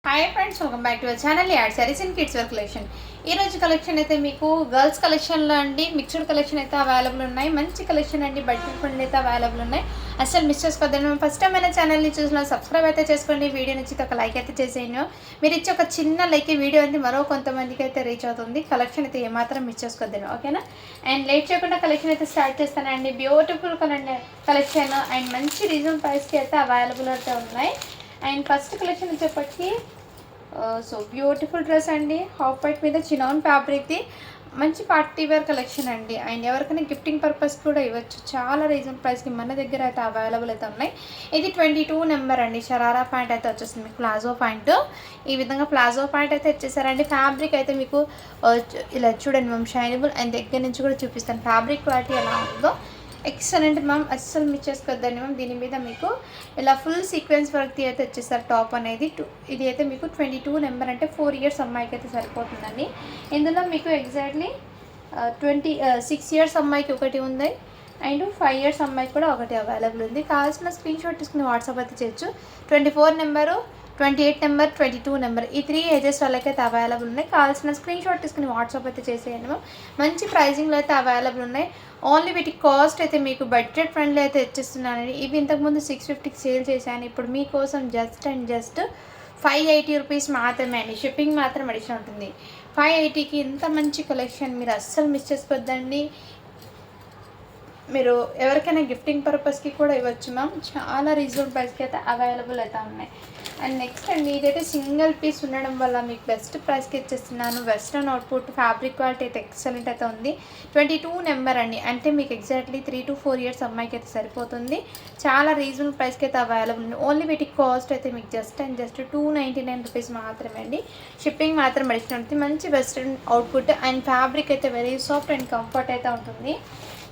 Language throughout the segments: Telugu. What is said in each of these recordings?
Hi friends, welcome back to our channel add sarees and kids wear collection. ఈ రోజు కలెక్షన్ అయితే మీకు గర్ల్స్ కలెక్షన్లో అండి మిక్స్డ్ కలెక్షన్ అయితే అవైలబుల్ ఉన్నాయి. మంచి కలెక్షన్ అండి, బడ్జెట్ ఫ్రెండ్లీ అయితే అవైలబుల్ ఉన్నాయి. అసలు మిస్ చేసుకోవద్దండి. ఫస్ట్ టైం అయినా ఛానల్ని చూసిన సబ్స్క్రైబ్ అయితే చేసుకోండి. వీడియో నచ్చితే ఒక లైక్ అయితే చేసేయండి. మీరు ఇచ్చే ఒక చిన్న లైక్ వీడియో అయితే మరో కొంతమందికి అయితే రీచ్ అవుతుంది. కలెక్షన్ అయితే ఏమాత్రం మిస్ చేసుకోవద్దండి, ఓకేనా? అండ్ లేట్ చేయకుండా కలెక్షన్ అయితే స్టార్ట్ చేస్తానండి. బ్యూటిఫుల్ కలెక్షన్ అండ్ మంచి రీజనబుల్ ప్రైస్కి అయితే అవైలబుల్ అయితే ఉన్నాయి. అండ్ ఫస్ట్ కలెక్షన్ వచ్చేప్పటికి సో బ్యూటిఫుల్ డ్రెస్ అండి, హాఫ్ వైట్ మీద చినాన్ ఫ్యాబ్రిక్ది మంచి పార్టీ వేర్ కలెక్షన్ అండి. అండ్ ఎవరికైనా గిఫ్టింగ్ పర్పస్ కూడా ఇవ్వచ్చు. చాలా రీజనబుల్ ప్రైస్కి మన దగ్గర అయితే అవైలబుల్ అయితే ఉన్నాయి. ఇది 22 నెంబర్ అండి. షరారా ప్యాంట్ అయితే వచ్చేసింది మీకు, ప్లాజో ప్యాంట్. ఈ విధంగా ప్లాజో ప్యాంట్ అయితే ఇచ్చేసారండి. ఫ్యాబ్రిక్ అయితే మీకు ఇలా చూడండి మ్యామ్, షైనబుల్. అండ్ దగ్గర నుంచి కూడా చూపిస్తాను ఫ్యాబ్రిక్ క్వాలిటీ ఎలా ఉందో. ఎక్సలెంట్ మ్యామ్, అస్సలు మిస్ చేసుకోవద్దండి మ్యామ్. దీని మీద మీకు ఇలా ఫుల్ సీక్వెన్స్ వర్క్ అయితే వచ్చేసారు టాప్ అనేది. ఇది అయితే మీకు 22 నెంబర్ అంటే 4 ఇయర్స్ అమ్మాయికి అయితే సరిపోతుందండి. ఇందులో మీకు ఎగ్జాక్ట్లీ 26 ఇయర్స్ అమ్మాయికి ఒకటి ఉంది అండ్ 5 ఇయర్స్ అమ్మాయికి కూడా ఒకటి అవైలబుల్ ఉంది. కావాల్సిన స్క్రీన్ షాట్ తీసుకుని వాట్సాప్ అయితే చేయొచ్చు. 24 నెంబరు, 28 నెంబర్, 22 నెంబర్, ఈ 3 ఏజెస్ వాళ్ళకైతే అవైలబుల్ ఉన్నాయి. కావాల్సిన స్క్రీన్ షాట్ తీసుకుని వాట్సాప్ అయితే చేసేయండి. మంచి ప్రైజింగ్లో అయితే అవైలబుల్ ఉన్నాయి. ఓన్లీ వీటి కాస్ట్ అయితే మీకు బడ్జెట్ ఫ్రెండ్లీ అయితే ఇచ్చేస్తున్నానండి. ఇవి ఇంతకుముందు 650కి సేల్ చేశాను. ఇప్పుడు మీకోసం జస్ట్ 580 రూపీస్ మాత్రమే అండి. షిప్పింగ్ మాత్రం అడిషన్ ఉంటుంది. 580కి ఇంత మంచి కలెక్షన్ మీరు అస్సలు మిస్ చేసుకోవద్దండి. మీరు ఎవరికైనా గిఫ్టింగ్ పర్పస్కి కూడా ఇవ్వచ్చు మ్యామ్. చాలా రీజనబుల్ ప్రైస్కి అయితే అవైలబుల్ అయితే ఉన్నాయి. అండ్ నెక్స్ట్ అండి, ఇదైతే సింగిల్ పీస్ ఉండడం వల్ల మీకు బెస్ట్ ప్రైస్కి ఇచ్చేస్తున్నాను. వెస్ట్రన్ అవుట్పుట్, ఫ్యాబ్రిక్ క్వాలిటీ అయితే ఎక్సలెంట్ అయితే ఉంది. 22 నెంబర్ అండి, అంటే మీకు ఎగ్జాక్ట్లీ 3 to 4 ఇయర్స్ అమ్మాయికి అయితే సరిపోతుంది. చాలా రీజనబుల్ ప్రైస్కి అయితే అవైలబుల్ ఉంది. ఓన్లీ వీటికి కాస్ట్ అయితే మీకు జస్ట్ 299 రూపీస్ మాత్రమే అండి. షిప్పింగ్ మాత్రం అడిషన్ ఉంటుంది. మంచి వెస్ట్రన్ అవుట్పుట్ అండ్ ఫ్యాబ్రిక్ అయితే వెరీ సాఫ్ట్ అండ్ కంఫర్ట్ అయితే ఉంటుంది.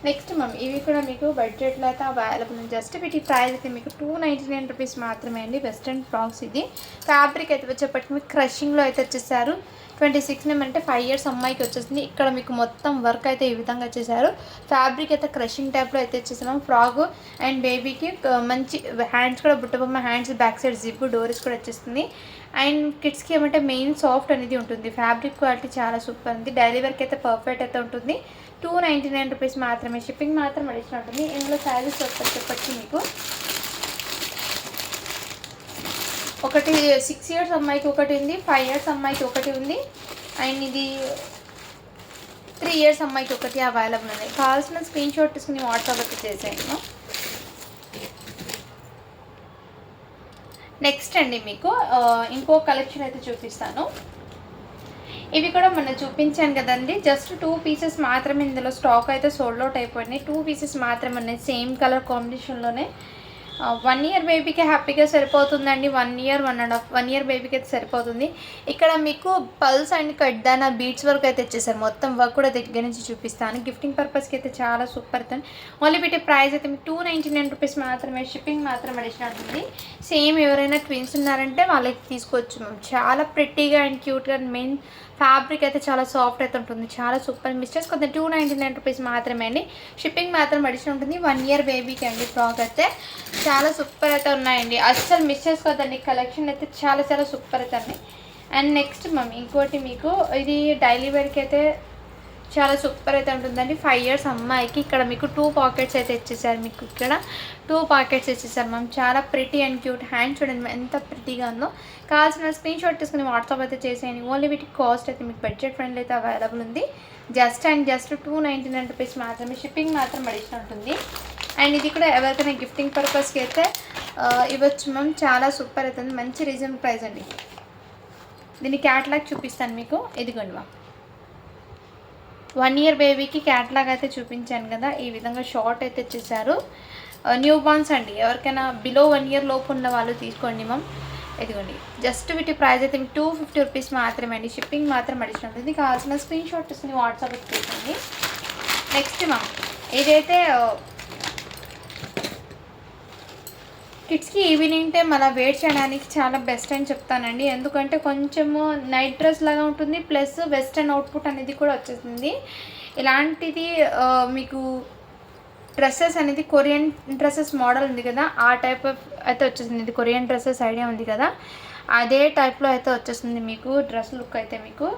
నెక్స్ట్ మ్యామ్, ఇవి కూడా మీకు బడ్జెట్లో అయితే అవైలబుల్ ఉంది. జస్ట్ వీటి ప్రైస్ అయితే మీకు 299 రూపీస్ మాత్రమే అండి. Western frocks. ఇది ఫ్యాబ్రిక్ అయితే వచ్చేప్పటికి మీకు క్రషింగ్లో అయితే వచ్చేసారు. 26 నెంబర్ అంటే 5 ఇయర్స్ అమ్మాయికి వచ్చేసింది. ఇక్కడ మీకు మొత్తం వర్క్ అయితే ఈ విధంగా వచ్చేసారు. ఫ్యాబ్రిక్ అయితే క్రషింగ్ టైప్లో అయితే వచ్చేసాము. ఫ్రాక్ అండ్ బేబీకి మంచి హ్యాండ్స్ కూడా బుట్టబొమ్మ హ్యాండ్స్, బ్యాక్ సైడ్ జిప్, డోరీస్ కూడా వచ్చేస్తుంది. అండ్ కిడ్స్కి ఏమంటే మెయిన్ సాఫ్ట్ అనేది ఉంటుంది. ఫ్యాబ్రిక్ క్వాలిటీ చాలా సూపర్ ఉంది. డైలీ వర్క్ అయితే పర్ఫెక్ట్ అయితే ఉంటుంది. 299 రూపీస్ మాత్రమే. షిప్పింగ్ మాత్రం అడిషన్ ఉంటుంది. ఇందులో శారీస్ చెప్పచ్చు మీకు. ఒకటి 6 ఇయర్స్ అమ్మాయికి ఒకటి ఉంది, 5 ఇయర్స్ అమ్మాయికి ఒకటి ఉంది, అండ్ ఇది 3 ఇయర్స్ అమ్మాయికి ఒకటి అవైలబుల్ ఉంది. కావాల్సిన స్క్రీన్ షాట్ తీసుకుని వాట్సాప్ అయితే చేసేయండి. నెక్స్ట్ అండి, మీకు ఇంకో కలెక్షన్ అయితే చూపిస్తాను. ఇవి కూడా మొన్న చూపించాను కదండి. జస్ట్ 2 పీసెస్ మాత్రమే ఇందులో స్టాక్ అయితే సోల్డ్ అవుట్ అయిపోయినాయి. 2 పీసెస్ మాత్రమే ఉన్నాయి. Same colour కాంబినేషన్లోనే. 1 ఇయర్ బేబీకి హ్యాపీగా సరిపోతుందండి. 1 ఇయర్ 1.5 ఇయర్ బేబీకి అయితే సరిపోతుంది. ఇక్కడ మీకు పల్స్ అండ్ కడ్దానా బీడ్స్ వర్క్ అయితే ఇచ్చేసారు. మొత్తం వర్క్ కూడా దగ్గర నుంచి చూపిస్తాను. గిఫ్టింగ్ పర్పస్కి అయితే చాలా సూపర్ అవుతుంది. ఓన్లీ వీటి ప్రైస్ అయితే మీకు 299 రూపీస్ మాత్రమే. షిప్పింగ్ మాత్రం అడిషన్ ఉంటుంది. సేమ్ ఎవరైనా ట్విన్స్ ఉన్నారంటే వాళ్ళకి తీసుకోవచ్చు మ్యామ్. చాలా ప్రెట్టీగా అండ్ క్యూట్గా, మెయిన్ ఫ్యాబ్రిక్ అయితే చాలా సాఫ్ట్ అయితే ఉంటుంది. చాలా సూపర్. మిస్ చేసుకోవద్దు. 299 రూపీస్ మాత్రమే అండి. షిప్పింగ్ మాత్రం అడిషన్ ఉంటుంది. 1 ఇయర్ బేబీకి అండి. ఫ్రాక్ అయితే చాలా సూపర్ అయితే ఉన్నాయండి. అస్సలు మిస్ చేసుకోవద్దండి. కలెక్షన్ అయితే చాలా సూపర్ అయితే ఉన్నాయి. అండ్ నెక్స్ట్ మ్యామ్, ఇంకోటి మీకు ఇది డైలీ వేర్కి అయితే చాలా సూపర్ అయితే ఉంటుందండి. 5 ఇయర్స్ అమ్మాయికి ఇక్కడ మీకు 2 పాకెట్స్ అయితే ఇచ్చేసారు. మీకు ఇక్కడ 2 పాకెట్స్ ఇచ్చేసారు మ్యామ్. చాలా ప్రిటీ అండ్ క్యూట్. హ్యాండ్ చూడండి ఎంత ప్రిటీగా ఉందో. కావాల్సిన స్క్రీన్ షాట్ తీసుకుని వాట్సాప్ అయితే చేసేయండి. ఓన్లీ వీటికి కాస్ట్ అయితే మీకు బడ్జెట్ ఫ్రెండ్లీ అయితే అవైలబుల్ ఉంది. జస్ట్ 299 రూపీస్ మాత్రమే. షిప్పింగ్ మాత్రం అడిషన్ ఉంటుంది. అండ్ ఇది కూడా ఎవరికైనా గిఫ్టింగ్ పర్పస్కి అయితే ఇవ్వచ్చు మ్యామ్. చాలా సూపర్ అవుతుంది. మంచి రీజనబుల్ ప్రైస్ అండి. దీని క్యాట్లాగ్ చూపిస్తాను మీకు. ఇదిగోండి మ్యామ్, 1 ఇయర్ బేబీకి క్యాట్లాగ్ అయితే చూపించాను కదా. ఈ విధంగా షార్ట్ అయితే ఇచ్చేసారు. న్యూ బార్న్స్ అండి. ఎవరికైనా బిలో 1 ఇయర్ లోపు ఉన్న వాళ్ళు తీసుకోండి మ్యామ్. ఇదిగోండి, జస్ట్ వీటి ప్రైస్ అయితే మీకు 250 రూపీస్ మాత్రమే అండి. షిప్పింగ్ మాత్రం అడిషన్ ఉంటుంది. కావాల్సిన స్క్రీన్ షాట్ తీసుకుని వాట్సాప్ చేయండి. నెక్స్ట్ మ్యామ్, ఇదైతే కిడ్స్కి ఈవినింగ్ టైం అలా వేర్ చేయడానికి చాలా బెస్ట్ అని చెప్తానండి. ఎందుకంటే కొంచెము నైట్ డ్రెస్ లాగా ఉంటుంది, ప్లస్ వెస్ట్రన్ అవుట్పుట్ అనేది కూడా వచ్చేసింది. ఇలాంటిది మీకు డ్రెస్సెస్ అనేది కొరియన్ డ్రెస్సెస్ మోడల్ ఉంది కదా, ఆ టైప్ ఆఫ్ అయితే వచ్చేసింది. ఇది కొరియన్ డ్రెస్సెస్ ఐడియా ఉంది కదా, అదే టైప్లో అయితే వచ్చేస్తుంది మీకు డ్రెస్ లుక్ అయితే మీకు.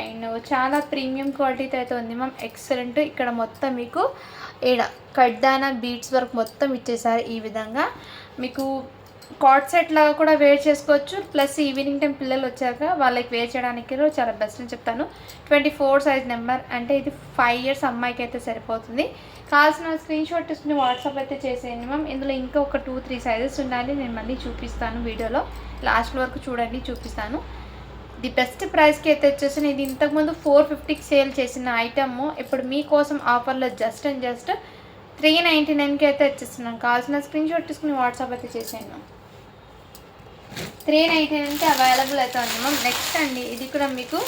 అండ్ చాలా ప్రీమియం క్వాలిటీతో అయితే ఉంది మ్యామ్, ఎక్సలెంట్. ఇక్కడ మొత్తం మీకు ఈడ కడ్దానా బీడ్స్ వర్క్ మొత్తం ఇచ్చేసారు. ఈ విధంగా మీకు కాట్ సెట్ లాగా కూడా వేర్ చేసుకోవచ్చు. ప్లస్ ఈవినింగ్ టైం పిల్లలు వచ్చాక వాళ్ళకి వేర్ చేయడానికి చాలా బెస్ట్ అని చెప్తాను. 24 సైజ్ నెంబర్, అంటే ఇది 5 ఇయర్స్ అమ్మాయికి అయితే సరిపోతుంది. కావాల్సిన స్క్రీన్ షాట్ తీసుకుని వాట్సాప్ అయితే చేసేయండి మ్యామ్. ఇందులో ఇంకా ఒక 2-3 సైజెస్ ఉండాలి, నేను మళ్ళీ చూపిస్తాను వీడియోలో, లాస్ట్ వరకు చూడండి చూపిస్తాను. ది బెస్ట్ ప్రైస్కి అయితే వచ్చేసి ఇది ఇంతకుముందు 450కి సేల్ చేసిన ఐటమ్ ఇప్పుడు మీకోసం ఆఫర్లో జస్ట్ 399కి అయితే వచ్చేస్తున్నాను. కావాల్సిన స్క్రీన్ షాట్ తీసుకుని వాట్సాప్ అయితే చేసేయండి. 399కి అవైలబుల్ అయితే ఉంది మ్యామ్. నెక్స్ట్ అండి, ఇది కూడా మీకు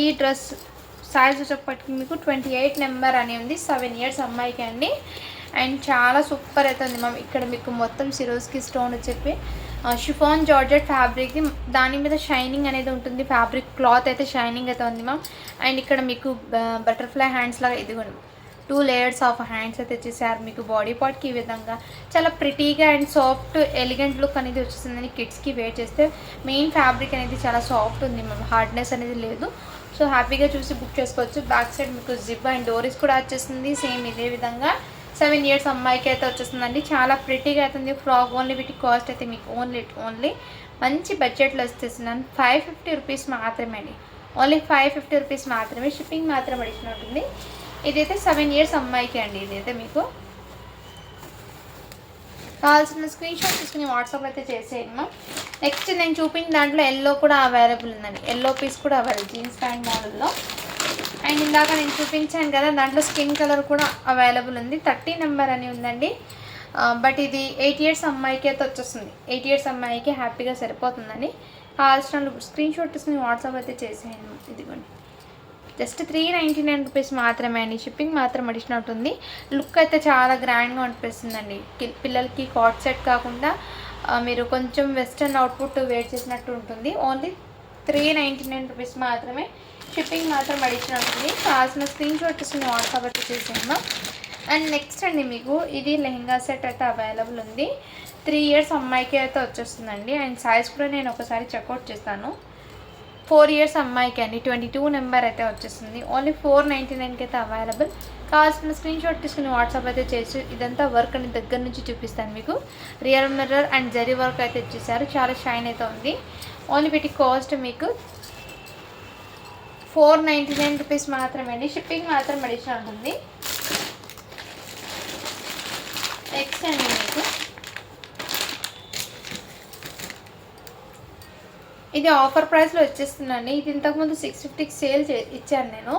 ఈ డ్రెస్ సైజ్ వచ్చేప్పటికి మీకు 28 నెంబర్ అని ఉంది. 7 ఇయర్స్ అమ్మాయికి అండి. అండ్ చాలా సూపర్ అయితే ఉంది మ్యామ్. ఇక్కడ మీకు మొత్తం సిరోస్కి స్టోన్ చెప్పి షిఫాన్ జార్జెట్ ఫ్యాబ్రిక్ది, దాని మీద షైనింగ్ అనేది ఉంటుంది. ఫ్యాబ్రిక్ క్లాత్ అయితే షైనింగ్ అయితే ఉంది మ్యామ్. అండ్ ఇక్కడ మీకు బటర్ఫ్లై హ్యాండ్స్ లాగా ఇదిగోండి 2 లేయర్స్ ఆఫ్ హ్యాండ్స్ అయితే వచ్చేసారు మీకు బాడీ పార్ట్కి. ఈ విధంగా చాలా ప్రిటీగా అండ్ సాఫ్ట్ ఎలిగెంట్ లుక్ అనేది వచ్చేసిందని కిడ్స్కి వేర్ చేస్తే. మెయిన్ ఫ్యాబ్రిక్ అనేది చాలా సాఫ్ట్ ఉంది మ్యామ్, హార్డ్నెస్ అనేది లేదు. సో హ్యాపీగా చూసి బుక్ చేసుకోవచ్చు. బ్యాక్ సైడ్ మీకు జిప్ అండ్ డోరీస్ కూడా వచ్చేస్తుంది సేమ్ ఇదే విధంగా. 7 ఇయర్స్ అమ్మాయికి అయితే వచ్చేస్తుందండి. చాలా ప్రిటీగా అవుతుంది ఫ్రాక్. ఓన్లీ వీటి కాస్ట్ అయితే మీకు ఓన్లీ మంచి బడ్జెట్లో వచ్చేస్తున్నాను. 550 రూపీస్ మాత్రమే అండి, ఓన్లీ 550 రూపీస్ మాత్రమే. షిప్పింగ్ మాత్రం అడిషనల్ ఉంటుంది. ఇదైతే 7 ఇయర్స్ అమ్మాయికి అండి. ఇదైతే మీకు కావాల్సిన స్క్రీన్ షాట్ తీసుకుని వాట్సాప్ అయితే చేసేయమ్మా. నెక్స్ట్ నేను చూపించిన దాంట్లో ఎల్లో కూడా అవైలబుల్ ఉందండి, ఎల్లో పీస్ కూడా అవైలబుల్ జీన్స్ ప్యాంట్ మోడల్లో. అండ్ ఇందాక నేను చూపించాను కదా దాంట్లో స్కిన్ కలర్ కూడా అవైలబుల్ ఉంది. 30 నెంబర్ అని ఉందండి. బట్ ఇది 8 ఇయర్స్ అమ్మాయికి అయితే వచ్చేస్తుంది. 8 ఇయర్స్ అమ్మాయికి హ్యాపీగా సరిపోతుందండి. కావాల్సిన స్క్రీన్ షాట్ తీసుకుని వాట్సాప్ అయితే చేసేయండి. ఇదిగోండి జస్ట్ 399 రూపీస్ మాత్రమే అండి. షిప్పింగ్ మాత్రం అడిషనల్ ఉంటుంది. లుక్ అయితే చాలా గ్రాండ్గా అనిపిస్తుందండి. పిల్లలకి కాట్ సెట్ కాకుండా మీరు కొంచెం వెస్ట్రన్ అవుట్పుట్ వేర్ చేసినట్టు ఉంటుంది. ఓన్లీ 399 రూపీస్ మాత్రమే. షిప్పింగ్ మాత్రం అడిషనల్ ఉంటుంది. కావాల్సిన స్క్రీన్ షాట్ తీసుకుని వాట్సాప్ అయితే చేసేయమ్మా. అండ్ నెక్స్ట్ అండి మీకు ఇది లెహంగా సెట్ అయితే అవైలబుల్ ఉంది. 3 ఇయర్స్ అమ్మాయికి అయితే వచ్చేస్తుందండి. అండ్ సైజ్ కూడా నేను ఒకసారి చెక్అవుట్ చేస్తాను. 4 ఇయర్స్ అమ్మాయికి అండి. 22 నెంబర్ అయితే వచ్చేస్తుంది. ఓన్లీ 499కి అయితే అవైలబుల్. కావాల్సిన స్క్రీన్ షాట్ తీసుకుని వాట్సాప్ అయితే చేసి ఇదంతా వర్క్ అని దగ్గర నుంచి చూపిస్తాను మీకు. Real mirror and zari work అయితే ఇచ్చేసారు. చాలా షైన్ అయితే ఉంది. ఓన్లీ వీటి కాస్ట్ మీకు 499 రూపీస్ మాత్రమే అండి. షిప్పింగ్ మాత్రం అడిషనల్ ఉంటుంది. నెక్స్ట్ అండి మీకు ఇది ఆఫర్ ప్రైస్లో వచ్చేస్తుందండి. ఇది ఇంతకుముందు 650కి సేల్ ఇచ్చాను నేను,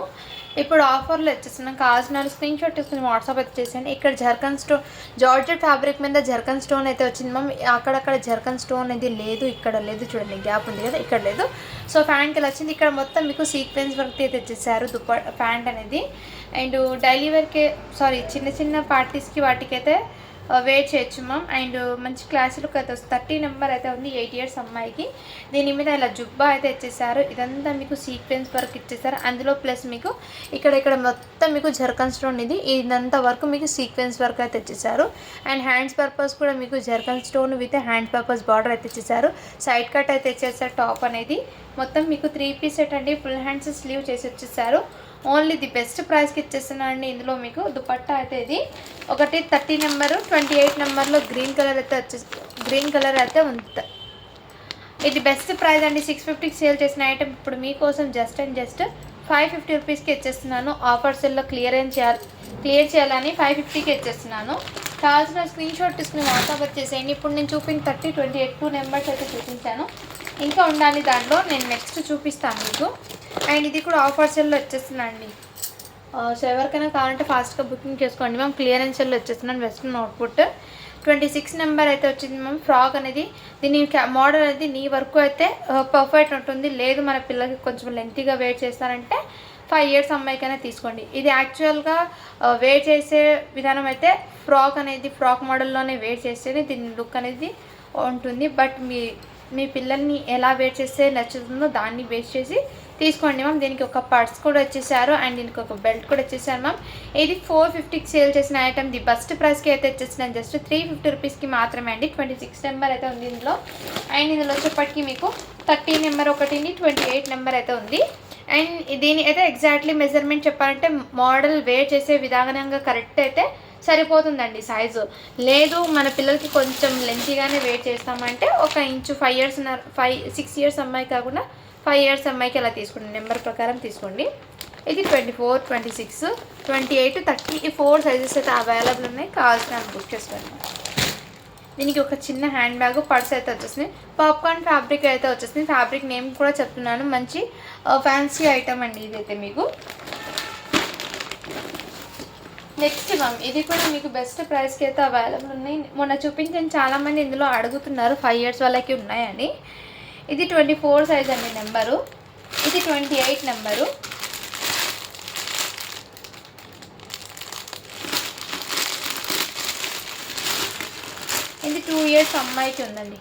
ఇప్పుడు ఆఫర్లో వచ్చేస్తున్నాను. కావాల్సిన స్క్రీన్ షాట్ తీసుకుని వాట్సాప్ అయితే చేసాను. ఇక్కడ జర్కన్ స్టోన్ జార్జెట్ ఫ్యాబ్రిక్ మీద జర్కన్ స్టోన్ అయితే వచ్చింది మ్యామ్. అక్కడక్కడ జర్కన్ స్టోన్ అనేది లేదు, ఇక్కడ లేదు, చూడండి గ్యాప్ ఉంది కదా, ఇక్కడ లేదు. సో ప్యాంట్కి ఇలా వచ్చింది. ఇక్కడ మొత్తం మీకు సీక్వెన్స్ వర్క్ అయితే తెచ్చేసారు ప్యాంట్ అనేది. అండ్ డైలీ వేర్కి చిన్న చిన్న పార్టీస్కి వాటికైతే వేర్ చేయొచ్చు మ్యామ్. అండ్ మంచి క్లాస్ లుక్ అయితే వస్తుంది. 30 నెంబర్ అయితే ఉంది. 8 ఇయర్స్ అమ్మాయికి. దీని మీద ఇలా జుబ్బా అయితే ఇచ్చేసారు. ఇదంతా మీకు సీక్వెన్స్ వర్క్ ఇచ్చేసారు. అందులో ప్లస్ మీకు ఇక్కడ మొత్తం మీకు జర్కన్ స్టోన్ ఇదంతా వర్క్ మీకు సీక్వెన్స్ వర్క్ అయితే ఇచ్చేసారు. అండ్ హ్యాండ్స్ పర్పస్ కూడా మీకు zircon stone with hand purpose border అయితే ఇచ్చేసారు. సైడ్ కట్ అయితే ఇచ్చేసారు. టాప్ అనేది మొత్తం మీకు 3 పీస్ సెట్ అండి. ఫుల్ హ్యాండ్స్ స్లీవ్ చేసి వచ్చేసారు. ఓన్లీ ది బెస్ట్ ప్రైస్కి ఇచ్చేస్తున్నా అండి. ఇందులో మీకు దుపట్టా అయితే ఇది ఒకటి 30 నెంబరు 28 నెంబర్లో గ్రీన్ కలర్ అయితే ఉంది. ఇది బెస్ట్ ప్రైస్ అండి. 650కి సేల్ చేసిన ఐటమ్ ఇప్పుడు మీకోసం జస్ట్ 550 రూపీస్కి ఇచ్చేస్తున్నాను. ఆఫర్ సెల్లో క్లియర్ చేయాలని 550కి ఇచ్చేస్తున్నాను. కావాల్సిన స్క్రీన్ షాట్ తీసుకుని వాట్సాప్ వచ్చేసేయండి. ఇప్పుడు నేను చూపించిన 30, 28 2 నెంబర్స్ అయితే చూపించాను. ఇంకా ఉండాలి దాంట్లో, నేను నెక్స్ట్ చూపిస్తాను మీకు. అండ్ ఇది కూడా ఆఫర్ సెల్లో వచ్చేస్తుందండి. సో ఎవరికైనా కావాలంటే ఫాస్ట్గా బుకింగ్ చేసుకోండి మ్యామ్. క్లియరెన్స్ సెల్లో వచ్చేస్తున్నాను. వెస్ట్రన్ అవుట్పుట్ 26 నెంబర్ అయితే వచ్చింది మ్యామ్. ఫ్రాక్ అనేది దీని మోడల్ అనేది నీ వరకు అయితే పర్ఫెక్ట్ ఉంటుంది. లేదు మన పిల్లలకి కొంచెం లెంతీగా వేర్ చేస్తారంటే 5 ఇయర్స్ అమ్మాయికైనా తీసుకోండి. ఇది యాక్చువల్గా వేర్ చేసే విధానం అయితే ఫ్రాక్ మోడల్లోనే వేర్ చేస్తేనే దీని లుక్ అనేది ఉంటుంది. బట్ మీ పిల్లల్ని ఎలా వేర్ చేస్తే నచ్చుతుందో దాన్ని బేస్ చేసి తీసుకోండి మ్యామ్. దీనికి ఒక పర్స్ కూడా వచ్చేసారు అండ్ దీనికి ఒక బెల్ట్ కూడా వచ్చేసారు మ్యామ్. ఇది 450కి సేల్ చేసిన ఐటమ్. ది బెస్ట్ ప్రైస్కి అయితే వచ్చేసినాను, జస్ట్ 350 రూపీస్కి మాత్రమే అండి. 26 నెంబర్ అయితే ఉంది ఇందులో. అండ్ ఇందులో వచ్చేప్పటికి మీకు 30 నెంబర్ ఒకటి, 28 నెంబర్ అయితే ఉంది. అండ్ దీని అయితే ఎగ్జాక్ట్లీ మెజర్మెంట్ చెప్పాలంటే మోడల్ వేర్ చేసే విధానంగా కరెక్ట్ అయితే సరిపోతుందండి సైజు. లేదు మన పిల్లలకి కొంచెం లెంతీగానే వెయిట్ చేస్తామంటే 1 ఇంచు 5 ఇయర్స్ 6 ఇయర్స్ అమ్మాయి కాకుండా 5 ఇయర్స్ అమ్మాయికి అలా తీసుకోండి, నెంబర్ ప్రకారం తీసుకోండి. ఇది 24, 26, 28, 30 ఈ 4 సైజెస్ అయితే అవైలబుల్ ఉన్నాయి. కావాల్సిన బుక్ చేసుకోండి. దీనికి ఒక చిన్న హ్యాండ్ బ్యాగ్, పర్స్ అయితే వచ్చేసింది. పాప్కార్న్ ఫ్యాబ్రిక్ అయితే వచ్చేసింది. ఫ్యాబ్రిక్ నేమ్ కూడా చెప్తున్నాను, మంచి ఫ్యాన్సీ ఐటమ్ అండి ఇదైతే మీకు. నెక్స్ట్ మ్యామ్ ఇది కూడా మీకు బెస్ట్ ప్రైస్కి అయితే అవైలబుల్ ఉన్నాయి. మొన్న చూపించిన చాలామంది ఇందులో అడుగుతున్నారు 5 ఇయర్స్ వాళ్ళకి ఉన్నాయని. ఇది 24 సైజ్ అండి నెంబరు. ఇది 28 నెంబరు. ఇది 2 ఇయర్స్ అమ్మాయికి ఉందండి.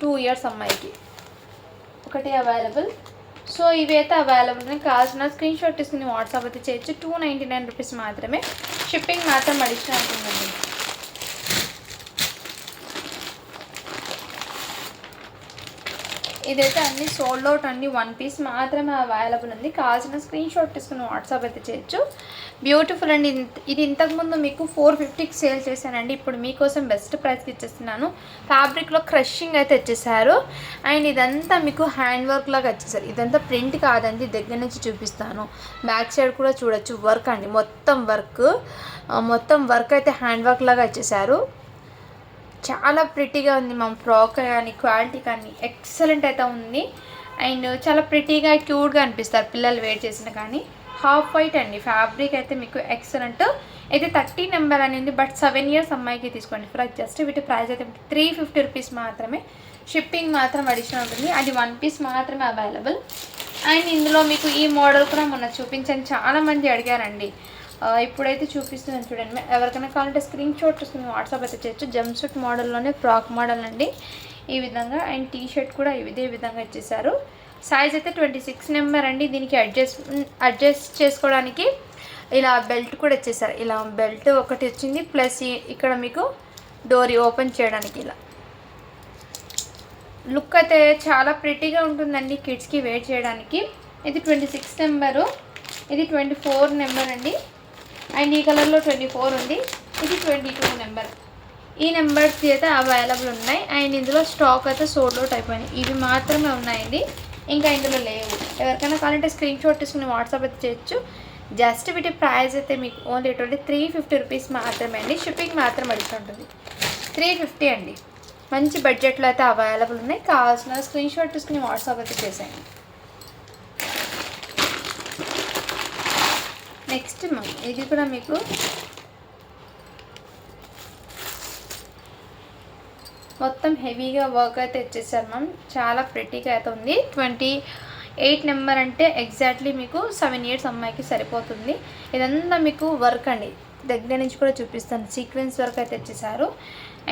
2 ఇయర్స్ అమ్మాయికి ఒకటి అవైలబుల్. సో ఇవి అయితే అవైలబుల్ ఉన్నాయి. కావాల్సిన స్క్రీన్ షాట్ తీసుకుని వాట్సాప్ అయితే చేయొచ్చు. 299 రూపీస్ మాత్రమే. షిప్పింగ్ మాత్రం అడిషనల్ ఉంటుందండి. ఇదైతే అన్ని సోల్డ్ అవుట్ అండి. 1 పీస్ మాత్రమే అవైలబుల్ ఉంది. కావాల్సిన స్క్రీన్ షాట్ తీసుకుని వాట్సాప్ అయితే చేయొచ్చు. బ్యూటిఫుల్ అండి. ఇది ఇంతకుముందు మీకు 450కి సేల్ చేశానండి. ఇప్పుడు మీకోసం బెస్ట్ ప్రైస్కి ఇచ్చేస్తున్నాను. ఫ్యాబ్రిక్లో క్రషింగ్ అయితే ఇచ్చేసారు. అండ్ ఇదంతా మీకు హ్యాండ్ వర్క్ లాగా వచ్చేసారు. ఇదంతా ప్రింట్ కాదండి, దగ్గర నుంచి చూపిస్తాను. బ్యాక్ సైడ్ కూడా చూడొచ్చు. వర్క్ అండి, మొత్తం వర్క్ అయితే హ్యాండ్ వర్క్ లాగా ఇచ్చేసారు. చాలా ప్రిటీగా ఉంది మా ఫ్రాక్ కానీ క్వాలిటీ కానీ ఎక్సలెంట్ అయితే ఉంది. అండ్ చాలా ప్రిటీగా క్యూట్గా అనిపిస్తారు పిల్లలు వేర్ చేసిన. కానీ హాఫ్ వైట్ అండి, ఫ్యాబ్రిక్ అయితే మీకు ఎక్సలెంట్. అయితే 30 నెంబర్ అనేది, బట్ 7 ఇయర్స్ అమ్మాయికి తీసుకోండి. జస్ట్ వీటి ప్రైస్ అయితే 350 రూపీస్ మాత్రమే. షిప్పింగ్ మాత్రం అడిషనల్ ఉంటుంది. అది 1 పీస్ మాత్రమే అవైలబుల్. అండ్ ఇందులో మీకు ఈ మోడల్ కూడా మొన్న చూపించండి, చాలామంది అడిగారండి. ఇప్పుడైతే చూపిస్తున్నాను చూడండి. ఎవరికైనా కావాలంటే స్క్రీన్ షాట్ తీసుకుని వాట్సాప్ అయితే చేయొచ్చు. జంప్ సూట్ మోడల్లోనే ఫ్రాక్ మోడల్ అండి ఈ విధంగా. అండ్ టీ షర్ట్ కూడా ఇదే విధంగా ఇచ్చేసారు. సైజ్ అయితే 26 నెంబర్ అండి. దీనికి అడ్జస్ట్ చేసుకోవడానికి ఇలా బెల్ట్ కూడా ఇచ్చేసారు. ఇలా బెల్ట్ ఒకటి వచ్చింది, ప్లస్ ఇక్కడ మీకు డోరీ ఓపెన్ చేయడానికి ఇలా. లుక్ అయితే చాలా ప్రిటీగా ఉంటుందండి కిడ్స్కి వేర్ చేయడానికి. ఇది 26 నెంబరు. ఇది 24 నెంబర్ అండి. అండ్ ఈ కలర్లో 24 ఉంది. ఇది 22 నెంబర్. ఈ నెంబర్స్ అయితే అవైలబుల్ ఉన్నాయి. అండ్ ఇందులో స్టాక్ అయితే సోల్డ్ అవుట్ అయిపోయినాయి. ఇవి మాత్రమే ఉన్నాయండి, ఇంకా ఇందులో లేవు. ఎవరికైనా కావాలంటే స్క్రీన్ షాట్ తీసుకుని వాట్సాప్ అయితే చేయొచ్చు. జస్ట్ వీటి ప్రైస్ అయితే మీకు ఓన్లీ 350 రూపీస్ మాత్రమే అండి. షిప్పింగ్ మాత్రం అడిగి ఉంటుంది. 350 అండి. మంచి బడ్జెట్లో అయితే అవైలబుల్ ఉన్నాయి. కావాల్సిన స్క్రీన్ షాట్ తీసుకుని వాట్సాప్ అయితే చేసేయండి. నెక్స్ట్ ఇది కూడా మీకు మొత్తం హెవీగా వర్క్ అయితే ఇచ్చేసారు మ్యామ్. చాలా ప్రిటీగా అయితే ఉంది. 28 నెంబర్ అంటే ఎగ్జాక్ట్లీ మీకు 7 ఇయర్స్ అమ్మాయికి సరిపోతుంది. ఇదంతా మీకు వర్క్ అండి, దగ్గర నుంచి కూడా చూపిస్తాను. సీక్వెన్స్ వర్క్ అయితే ఇచ్చేసారు.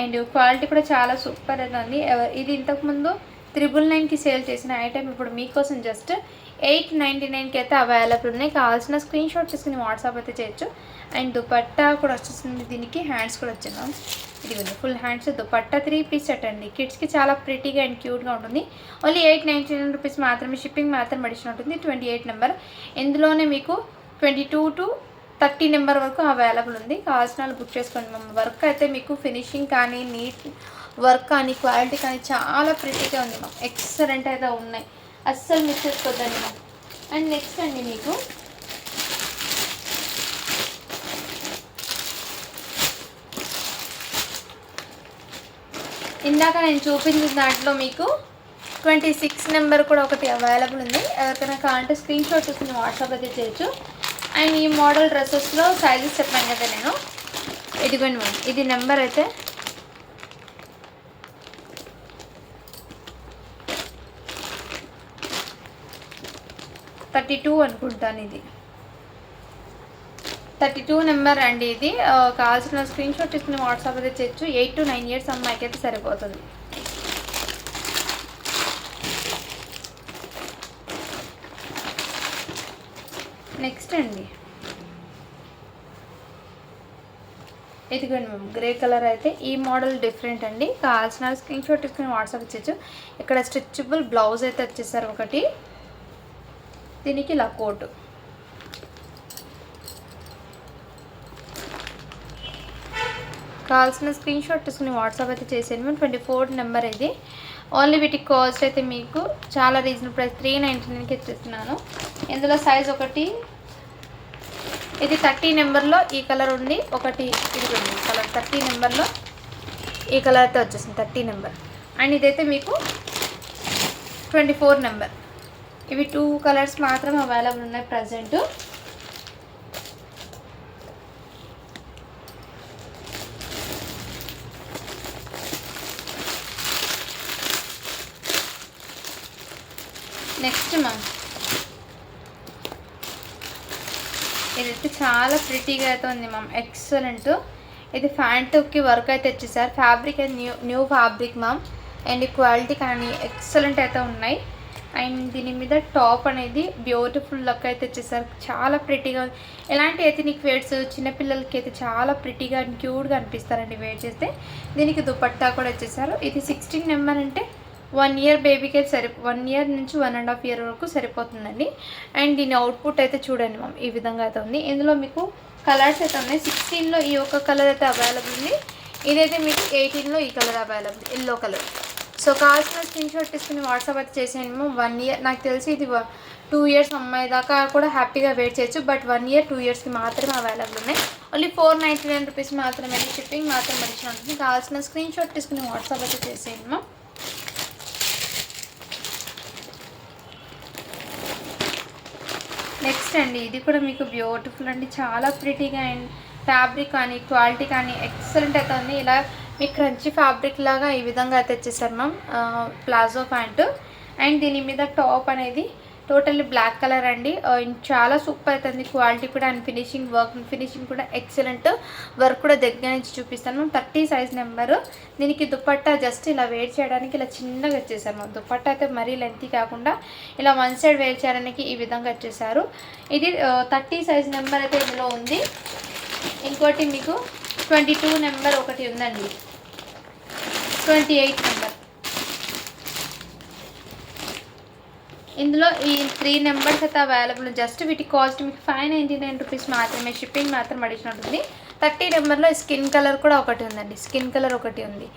అండ్ క్వాలిటీ కూడా చాలా సూపర్ అయితే ఉంది. ఇది ఇంతకుముందు 999కి సేల్ చేసిన ఐటమ్ ఇప్పుడు మీకోసం జస్ట్ 899కి అయితే అవైలబుల్ ఉన్నాయి. కావాల్సిన స్క్రీన్ షాట్ తీసుకుని వాట్సాప్ అయితే చేయొచ్చు. అండ్ దుపట్టా కూడా వచ్చేస్తుంది. దీనికి హ్యాండ్స్ కూడా వచ్చిందాం. ఇది full hands dupatta 3 piece set అండి. కిడ్స్కి చాలా ప్రిటీగా అండ్ క్యూట్గా ఉంటుంది. ఓన్లీ 899 రూపీస్ మాత్రమే. షిప్పింగ్ మాత్రం అడిషన్ ఉంటుంది. 28 నెంబర్. ఇందులోనే మీకు 22 to 30 నెంబర్ వరకు అవైలబుల్ ఉంది. కావాల్సిన వాళ్ళు బుక్ చేసుకోండి మ్యామ్. వర్క్ అయితే మీకు ఫినిషింగ్ కానీ నీట్ వర్క్ కానీ క్వాలిటీ కానీ చాలా ప్రిటీగా ఉంది మ్యామ్. ఎక్సలెంట్ అయితే ఉన్నాయి, అస్సలు మిస్ చేసుకోవద్దండి మ్యామ్. అండ్ నెక్స్ట్ అండి మీకు ఇందాక నేను చూపించిన దాంట్లో మీకు 26 నెంబర్ కూడా ఒకటి అవైలబుల్ ఉంది. ఎవరికైనా కావాలంటే స్క్రీన్ షాట్ తీసుకుని వాట్సాప్ అయితే చేయొచ్చు. అండ్ ఈ మోడల్ డ్రెస్సెస్లో సైజెస్ చెప్పాను కదా నేను, ఇదిగోండి మ్యామ్. ఇది నెంబర్ అయితే 32 అనుకుంటాను. ఇది 32 నెంబర్ అండి. ఇది కావాల్సిన స్క్రీన్ షాట్ తీసుకుని వాట్సాప్ అయితే చేయొచ్చు. 8 to 9 ఇయర్స్ అమ్మాయికి అయితే సరిపోతుంది. నెక్స్ట్ అండి ఇదిగోండి మ్యామ్ గ్రే కలర్ అయితే ఈ మోడల్ డిఫరెంట్ అండి. కావాల్సిన స్క్రీన్ షాట్ తీసుకుని వాట్సాప్ ఇచ్చచ్చు. ఇక్కడ స్ట్రెచబుల్ బ్లౌజ్ అయితే వచ్చేసారు ఒకటి, దీనికి ఇలా కోటు. కావాల్సిన స్క్రీన్ షాట్ తీసుకుని వాట్సాప్ అయితే చేసేయండి. 24 నెంబర్ ఇది. ఓన్లీ వీటికి కాస్ట్ అయితే మీకు చాలా రీజనబుల్ ప్రైస్ 399కి ఇస్తున్నాను. ఇందులో సైజ్ ఒకటి, ఇది 30 నెంబర్లో ఈ కలర్ ఉంది, ఒకటి ఇది కలర్ 30 నెంబర్లో ఈ కలర్ అయితే వచ్చేసింది 30 నెంబర్. అండ్ ఇదైతే మీకు 24 నెంబర్. ఇవి 2 కలర్స్ మాత్రం అవైలబుల్ ఉన్నాయి ప్రజెంట్. నెక్స్ట్ మ్యామ్ ఇదైతే చాలా ప్రిటీగా అయితే ఉంది మ్యామ్, ఎక్సలెంట్. ఇది ఫ్యాంట్కి వర్క్ అయితే వచ్చేసారు. ఫ్యాబ్రిక్ అయితే new fabric ma'am. And quality కానీ ఎక్సలెంట్ అయితే ఉన్నాయి. అండ్ దీని మీద టాప్ అనేది బ్యూటిఫుల్ లుక్ అయితే వచ్చేసారు. చాలా ప్రిటీగా, ఎలాంటి ఎథనిక్ వేర్స్ చిన్నపిల్లలకి అయితే చాలా ప్రిటీగా అండ్ క్యూట్గా అనిపిస్తారండి వేర్ చేస్తే. దీనికి దుపట్టా కూడా వచ్చేసారు. ఇది 16 నెంబర్ అంటే 1 ఇయర్ బేబీకి అయితే 1 ఇయర్ నుంచి 1.5 ఇయర్ వరకు సరిపోతుందండి. అండ్ దీని అవుట్పుట్ అయితే చూడండి మ్యామ్, ఈ విధంగా అయితే ఉంది. ఇందులో మీకు కలర్స్ అయితే ఉన్నాయి. 16లో ఈ ఒక కలర్ అయితే అవైలబుల్ ఉంది. ఇదైతే మీకు 18లో ఈ colour available, yellow colour. So కావాల్సిన స్క్రీన్ షాట్ తీసుకుని వాట్సాప్ అయితే చేసేయండి మ్యామ్. 1 ఇయర్, నాకు తెలిసి ఇది 2 ఇయర్స్ అమ్మాయి దాకా కూడా హ్యాపీగా వెయిట్ చేయొచ్చు. బట్ 1 ఇయర్ 2 ఇయర్స్కి మాత్రమే అవైలబుల్ ఉన్నాయి. ఓన్లీ 499 రూపీస్ మాత్రమే, షిప్పింగ్ మాత్రం అడిషన్ ఉంటుంది. కావాల్సిన స్క్రీన్ షాట్ తీసుకుని వాట్సాప్ అయితే చేసేయండి మ్యామ్. నెక్స్ట్ అండి ఇది కూడా మీకు బ్యూటిఫుల్ అండి, చాలా ప్రిటీగా. అండ్ ఫ్యాబ్రిక్ కానీ క్వాలిటీ కానీ ఎక్సలెంట్ అయితే ఉంది. ఇలా మీకు క్రంచీ ఫ్యాబ్రిక్ లాగా ఈ విధంగా అయితే వచ్చేసారు మ్యామ్. Palazzo pant. అండ్ దీని మీద టాప్ అనేది టోటల్లీ బ్లాక్ కలర్ అండి. చాలా సూపర్ అవుతుంది క్వాలిటీ కూడా. అండ్ ఫినిషింగ్ కూడా ఎక్సలెంట్. వర్క్ కూడా దగ్గర నుంచి చూపిస్తాను మ్యామ్. 30 size number. దీనికి దుపట్టా జస్ట్ ఇలా వేర్ చేయడానికి ఇలా చిన్నగా వచ్చేసారు మ్యామ్. దుపట్టా అయితే మరీ లెంతీ కాకుండా ఇలా వన్ సైడ్ వేర్ చేయడానికి ఈ విధంగా వచ్చేసారు. ఇది 30 సైజ్ నెంబర్ అయితే ఇందులో ఉంది. ఇంకోటి మీకు 22 నెంబర్ ఒకటి ఉందండి, 28 నెంబర్. ఇందులో ఈ 3 నెంబర్స్ అయితే అవైలబుల్. జస్ట్ వీటి కాస్ట్ మీకు 599 రూపీస్ మాత్రమే, షిప్పింగ్ మాత్రం అడిషనల్ ఉంటుంది. 30 నెంబర్లో స్కిన్ కలర్ కూడా ఒకటి ఉందండి, స్కిన్ కలర్ ఒకటి ఉంది.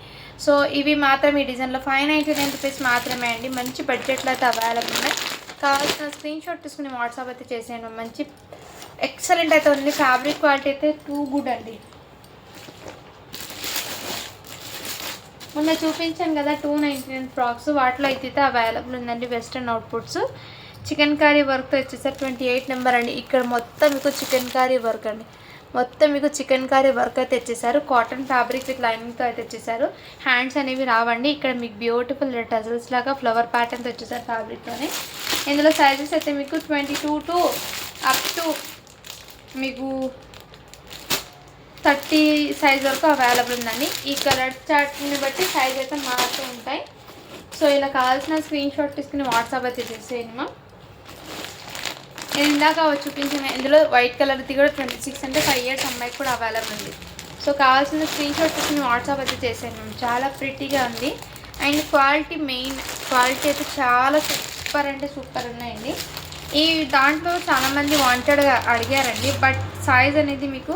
సో ఇవి మాత్రం ఈ డిజైన్లో 599 రూపీస్ మాత్రమే అండి. మంచి బడ్జెట్లో అయితే అవైలబుల్ ఉన్నాయి. కావాల్సిన స్క్రీన్ షాట్ తీసుకుని వాట్సాప్ అయితే చేసేయండి. మంచి ఎక్సలెంట్ అయితే ఉంది. ఫ్యాబ్రిక్ క్వాలిటీ అయితే టూ గుడ్ అండి. మొన్న చూపించాను కదా 299 ఫ్రాక్స్, వాటిలో అయితే అవైలబుల్ ఉందండి. వెస్ట్రన్ అవుట్పుట్స్ చికెన్ కర్రీ వర్క్తో వచ్చేసారు. 28 నెంబర్ అండి. ఇక్కడ మొత్తం మీకు చికెన్ కర్రీ వర్క్ అండి, మొత్తం మీకు చికెన్ కర్రీ వర్క్ అయితే తెచ్చేసారు. కాటన్ ఫ్యాబ్రిక్ విత్ లైనింగ్తో అయితే తెచ్చేసారు. హ్యాండ్స్ అనేవి రావండి. ఇక్కడ మీకు బ్యూటిఫుల్ టజల్స్ లాగా ఫ్లవర్ ప్యాటర్న్తో వచ్చేసారు ఫ్యాబ్రిక్తోనే. ఇందులో సైజెస్ అయితే మీకు 22 టు అప్ టు మీకు 30 సైజ్ వరకు అవైలబుల్ ఉందండి. ఈ కలర్ చార్ట్ని బట్టి సైజ్ అయితే మారుతూ ఉంటాయి. సో ఇలా కావాల్సిన స్క్రీన్ షాట్ తీసుకుని వాట్సాప్ అయితే చేసేయండి మా. నేను ఇందాక చూపించిన ఇందులో వైట్ కలర్ది కూడా 26 అంటే 5 ఇయర్స్ అమ్మాయికి కూడా అవైలబుల్ ఉంది. సో కావాల్సిన స్క్రీన్ షాట్ తీసుకుని వాట్సాప్ అయితే చేసేయండి మ్యామ్. చాలా ప్రిటీగా ఉంది. అండ్ క్వాలిటీ, మెయిన్ క్వాలిటీ అయితే చాలా సూపర్ అంటే సూపర్ ఉన్నాయండి. ఈ దాంట్లో చాలామంది వాంటెడ్గా అడిగారండి. బట్ సైజ్ అనేది మీకు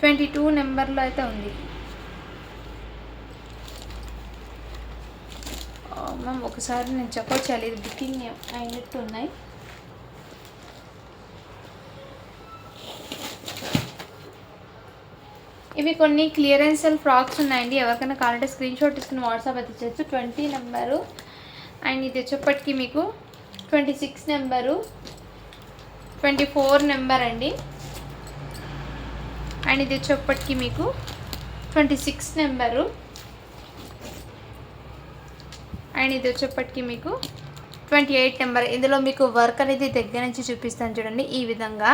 22 నెంబర్లో అయితే ఉంది మ్యామ్. ఒకసారి నేను చెప్పొచ్చాలి, ఇది బుకింగ్ అయినట్టు ఉన్నాయి. ఇవి కొన్ని క్లియరెన్స్ ఫ్రాక్స్ ఉన్నాయండి. ఎవరికైనా కావాలంటే స్క్రీన్ షాట్ తీసుకుని వాట్సాప్ అయితే చేయొచ్చు. 20 నెంబరు. అండ్ ఇది వచ్చేప్పటికి మీకు 26 నెంబరు, 24 నెంబర్ అండి. అండ్ ఇది వచ్చేప్పటికి మీకు 26 నెంబరు. అండ్ ఇది వచ్చేప్పటికి మీకు 28 నెంబర్. ఇందులో మీకు వర్క్ అనేది దగ్గర నుంచి చూపిస్తాను చూడండి. ఈ విధంగా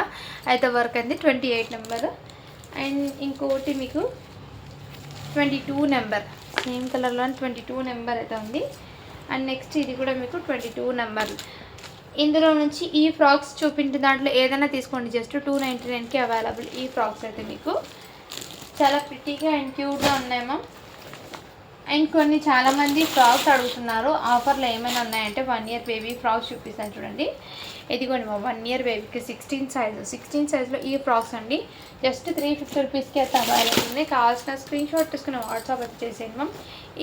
అయితే వర్క్ అనేది 28 నెంబరు. అండ్ ఇంకోటి మీకు 22 నెంబర్, సేమ్ కలర్లో 22 నెంబర్ అయితే ఉంది. అండ్ నెక్స్ట్ ఇది కూడా మీకు 22 నెంబర్. ఇందులో నుంచి ఈ ఫ్రాక్స్ చూపించిన దాంట్లో ఏదైనా తీసుకోండి, జస్ట్ 299కి అవైలబుల్. ఈ ఫ్రాక్స్ అయితే మీకు చాలా ప్రిటీగా అండ్ క్యూట్గా ఉన్నాయి మ్యామ్. అండ్ కొన్ని చాలామంది ఫ్రాక్స్ అడుగుతున్నారు, ఆఫర్లో ఏమైనా ఉన్నాయంటే 1 ఇయర్ బేబీ ఫ్రాక్స్ చూపిస్తాను చూడండి. ఇదిగోండి మా 1 ఇయర్ బేబీకి 16 సైజులో ఈ ఫ్రాక్స్ అండి. జస్ట్ 350 రూపీస్కి అయితే అవైలబుల్ ఉన్నాయి. కావాల్సిన స్క్రీన్ షాట్ తీసుకుని వాట్సాప్ అయితే చేసేయండి మ్యామ్.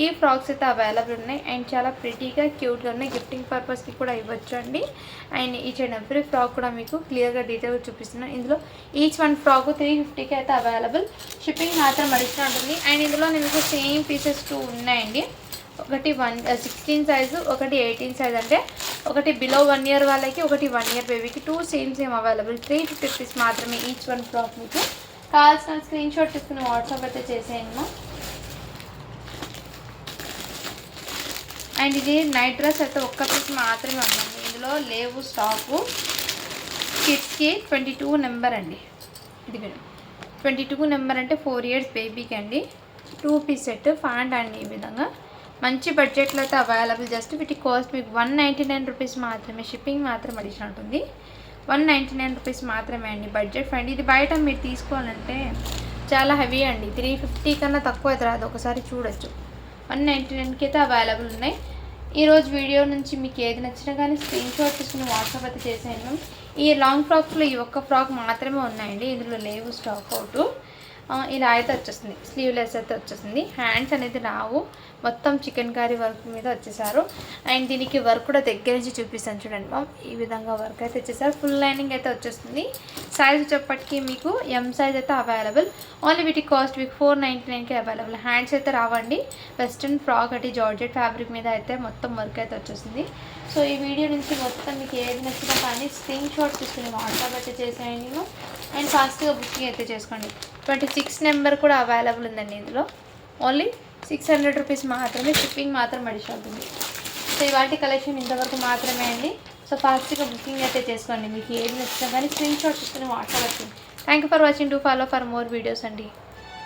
ఈ ఫ్రాక్స్ అయితే అవైలబుల్ ఉన్నాయి అండ్ చాలా ప్రిటీగా క్యూట్గా ఉన్నాయి. గిఫ్టింగ్ పర్పస్కి కూడా ఇవ్వచ్చు అండి. And each and every frock కూడా మీకు క్లియర్గా డీటెయిల్గా చూపిస్తున్నాను. ఇందులో ఈచ్ వన్ ఫ్రాక్ 350కి అయితే అవైలబుల్. షిప్పింగ్ మాత్రం అడిషనల్ ఉంటుంది. అండ్ ఇందులో మీకు సేమ్ పీసెస్ 2 ఉన్నాయండి. ఒకటి 16 సైజు, ఒకటి 18 సైజ్. అంటే ఒకటి బిలో 1 ఇయర్ వాళ్ళకి, ఒకటి 1 ఇయర్ బేబీకి 2 సేమ్ అవైలబుల్. 350 రూపీస్ మాత్రమే ఈచ్ వన్ ఫ్రాక్. మీకు కావాల్సిన స్క్రీన్ షాట్ తీసుకుని వాట్సాప్ అయితే చేసేయండి. అండ్ ఇది నైట్ డ్రెస్ అయితే ఒక్క పీస్ మాత్రమే ఉందండి, ఇందులో లేవు స్టాకు. కిడ్స్కి 22 నెంబర్ అండి. ఇది 22 నెంబర్ అంటే 4 ఇయర్స్ బేబీకి అండి. 2 పీస్ సెట్ ప్యాంట్ అండి. ఈ విధంగా మంచి బడ్జెట్లో అయితే అవైలబుల్. జస్ట్ వీటి కాస్ట్ మీకు 199 రూపీస్ మాత్రమే. షిప్పింగ్ మాత్రం అడిషనల్ ఉంటుంది. 199 రూపీస్ మాత్రమే అండి, బడ్జెట్ ఫ్రెండ్. ఇది బయట మీరు తీసుకోవాలంటే చాలా హెవీ అండి, 350 కన్నా తక్కువ అయితే రాదు. ఒకసారి చూడొచ్చు. 199కి అయితే అవైలబుల్ ఉన్నాయి. ఈరోజు వీడియో నుంచి మీకు ఏది నచ్చినా కానీ స్క్రీన్ షాట్ తీసుకుని వాట్సాప్ అయితే చేసేయండి. ఈ లాంగ్ ఫ్రాక్స్లో ఈ ఒక్క ఫ్రాక్ మాత్రమే ఉన్నాయండి, ఇందులో లేవు స్టాక్ అవుట్. ఇలా అయితే వచ్చేస్తుంది, స్లీవ్లెస్ అయితే వచ్చేస్తుంది. హ్యాండ్స్ అనేది రావు, మొత్తం చికెన్ కర్రీ వర్క్ మీద వచ్చేసారు. అండ్ దీనికి వర్క్ కూడా దగ్గర నుంచి చూపిస్తాను చూడండి మ్యామ్. ఈ విధంగా వర్క్ అయితే వచ్చేసారు. ఫుల్ లైనింగ్ అయితే వచ్చేస్తుంది. సైజ్ వచ్చేప్పటికి మీకు ఎం సైజ్ అయితే అవైలబుల్. ఓన్లీ వీటి కాస్ట్ మీకు 499కి అవైలబుల్. హ్యాండ్స్ అయితే రావండి. వెస్ట్రన్ ఫ్రాక్ అంటే జార్జెట్ ఫ్యాబ్రిక్ మీద అయితే మొత్తం వర్క్ అయితే వచ్చేస్తుంది. సో ఈ వీడియో నుంచి మొత్తం మీకు ఏది నచ్చినా కానీ స్క్రీన్ షాట్ తీసుకుని వాట్సాప్ అయితే చేసేయండి. అండ్ ఫాస్ట్గా బుకింగ్ అయితే చేసుకోండి. 26 నెంబర్ కూడా అవైలబుల్ ఉందండి. ఇందులో ఓన్లీ 600 రూపీస్ మాత్రమే. షిప్పింగ్ మాత్రం అడిషనల్ ఉంటుంది. సో ఇవాటి కలెక్షన్ ఇంతవరకు మాత్రమే అండి. సో ఫాస్ట్గా బుకింగ్ అయితే చేసుకోండి. మీకు ఏది నచ్చినా కానీ స్క్రీన్ షాట్ తీసుకుని వాట్సాప్ వచ్చింది. Thank you for watching. To follow for more videos అండి.